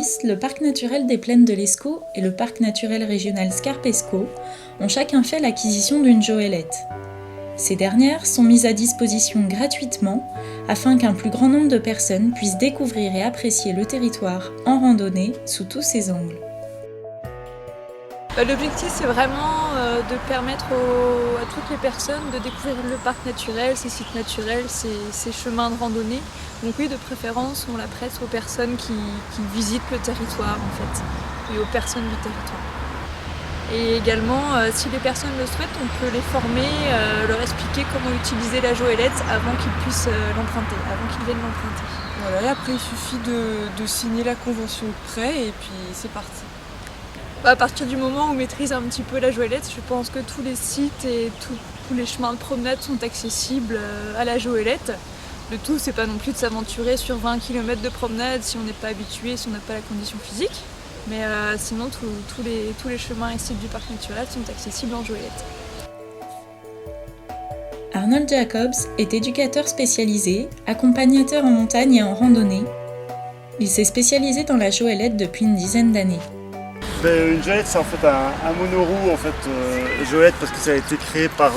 2010, le parc naturel des Plaines de l'Escaut et le parc naturel régional Scarpe-Escaut ont chacun fait l'acquisition d'une joëlette. Ces dernières sont mises à disposition gratuitement afin qu'un plus grand nombre de personnes puissent découvrir et apprécier le territoire en randonnée sous tous ses angles. L'objectif, c'est vraiment de permettre à toutes les personnes de découvrir le parc naturel, ses sites naturels, ses chemins de randonnée. Donc oui, de préférence, on la prête aux personnes qui visitent le territoire en fait, et aux personnes du territoire. Et également, si les personnes le souhaitent, on peut les former, leur expliquer comment utiliser la joëlette avant qu'ils puissent l'emprunter, avant qu'ils viennent l'emprunter. Voilà, et après il suffit de signer la convention de prêt et puis c'est parti. À partir du moment où on maîtrise un petit peu la joëlette, je pense que tous les sites et tous les chemins de promenade sont accessibles à la joëlette. Le tout, c'est pas non plus de s'aventurer sur 20 km de promenade si on n'est pas habitué, si on n'a pas la condition physique. Mais sinon, tous les chemins et sites du parc naturel sont accessibles en joëlette. Arnold Jacobs est éducateur spécialisé, accompagnateur en montagne et en randonnée. Il s'est spécialisé dans la joëlette depuis une dizaine d'années. Une joëlette, c'est en fait un monoroue, en fait, joëlette, parce que ça a été créé par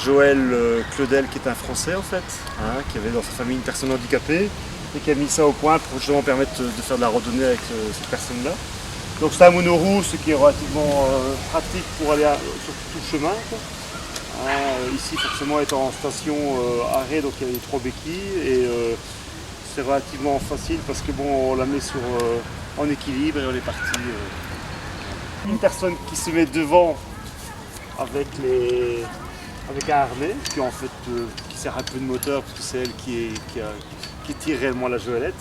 Joël Claudel, qui est un Français en fait, qui avait dans sa famille une personne handicapée et qui a mis ça au point pour justement permettre de faire de la randonnée avec cette personne-là. Donc c'est un monoroue, ce qui est relativement pratique pour aller sur tout le chemin, quoi. Ici forcément étant en station arrêt, donc il y a les 3 béquilles et c'est relativement facile parce que bon, on la met en équilibre et on est parti. Une personne qui se met devant avec un harnais qui en fait qui sert un peu de moteur parce que c'est elle qui tire réellement la joëlette,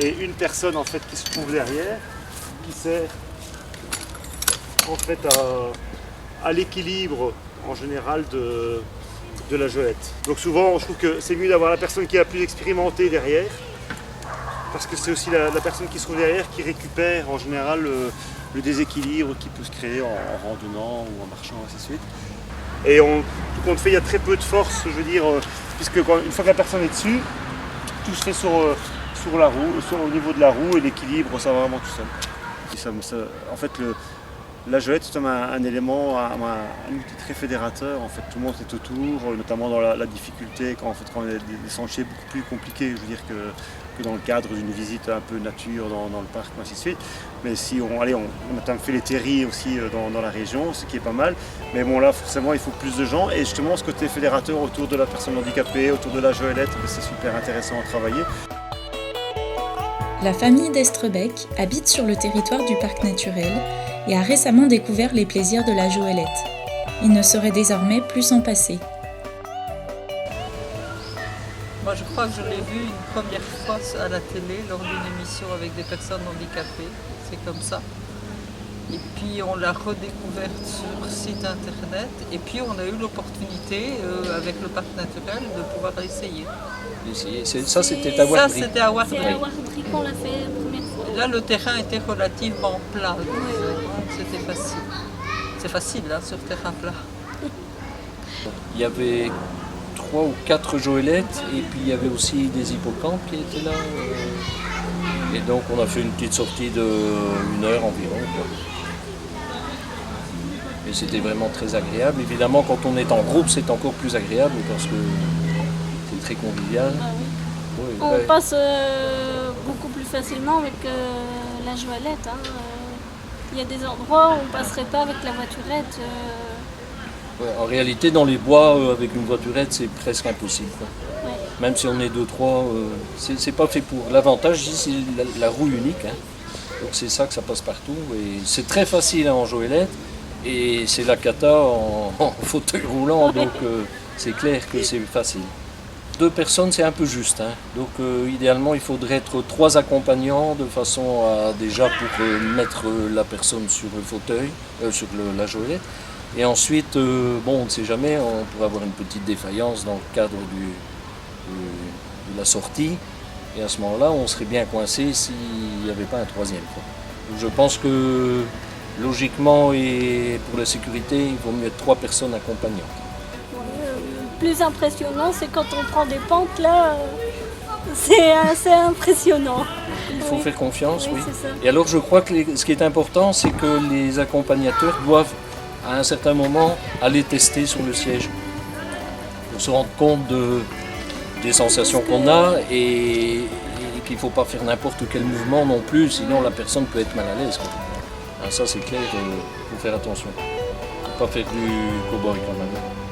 et une personne en fait qui se trouve derrière qui sert en fait à l'équilibre en général de la joëlette. Donc souvent je trouve que c'est mieux d'avoir la personne qui est la plus expérimentée derrière, parce que c'est aussi la personne qui se trouve derrière qui récupère en général le déséquilibre qui peut se créer en randonnant ou en marchant, ainsi de suite. Et tout compte fait, il y a très peu de force, je veux dire, puisque une fois que la personne est dessus, tout se fait sur la roue, au niveau de la roue, et l'équilibre, ça va vraiment tout seul. En fait, la joëlette, c'est un élément, un outil très fédérateur. En fait, tout le monde est autour, notamment dans la difficulté, quand on a des sentiers beaucoup plus compliqués, je veux dire, que dans le cadre d'une visite un peu nature dans le parc, ainsi de suite. Mais si on a notamment fait les terris aussi dans la région, ce qui est pas mal. Mais bon, là, forcément, il faut plus de gens. Et justement, ce côté fédérateur autour de la personne handicapée, autour de la joëlette, c'est super intéressant à travailler. La famille d'Estrebec habite sur le territoire du parc naturel et a récemment découvert les plaisirs de la joëlette. Il ne saurait désormais plus s'en passer. Moi, je crois que je l'ai vu une première fois à la télé lors d'une émission avec des personnes handicapées. C'est comme ça. Et puis on l'a redécouverte sur site internet. Et puis on a eu l'opportunité, avec le parc naturel, de pouvoir l'essayer. Ça, c'était à Wardry. Ça, c'était à Wardry. C'est à Wardry qu'on l'a fait la première fois. Là, le terrain était relativement plat. C'était facile. C'est facile, là, sur terrain plat. Il y avait 3 ou 4 joëlettes et puis il y avait aussi des hippocampes qui étaient là. Et donc on a fait une petite sortie de 1 heure environ, quoi. Et c'était vraiment très agréable. Évidemment, quand on est en groupe, c'est encore plus agréable parce que c'est très convivial. Ah oui. Oui, On passe beaucoup plus facilement avec la joëlette. Il y a des endroits où on ne passerait pas avec la voiturette. Ouais, en réalité, dans les bois, avec une voiturette, c'est presque impossible, quoi. Ouais. Même si on est 2-3, c'est pas fait pour. L'avantage ici, c'est la roue unique, hein. Donc c'est ça que ça passe partout. Et c'est très facile en joëlette et c'est la cata en fauteuil roulant, donc c'est clair que c'est facile. 2 personnes, c'est un peu juste, hein. Donc idéalement, il faudrait être 3 accompagnants de façon à déjà pour mettre la personne sur le fauteuil, sur la joëlette. Et ensuite, bon, on ne sait jamais, on pourrait avoir une petite défaillance dans le cadre de la sortie. Et à ce moment-là, on serait bien coincé s'il n'y avait pas un 3e, quoi. Donc, je pense que logiquement et pour la sécurité, il vaut mieux être 3 personnes accompagnantes. Le plus impressionnant, c'est quand on prend des pentes là, c'est assez impressionnant. Il faut faire confiance, oui. C'est ça. Et alors je crois que ce qui est important, c'est que les accompagnateurs doivent à un certain moment aller tester sur le siège pour se rendre compte des sensations qu'on a et qu'il ne faut pas faire n'importe quel mouvement non plus, sinon la personne peut être mal à l'aise. Ça c'est clair, il faut faire attention. Il ne faut pas faire du cow-boy quand même.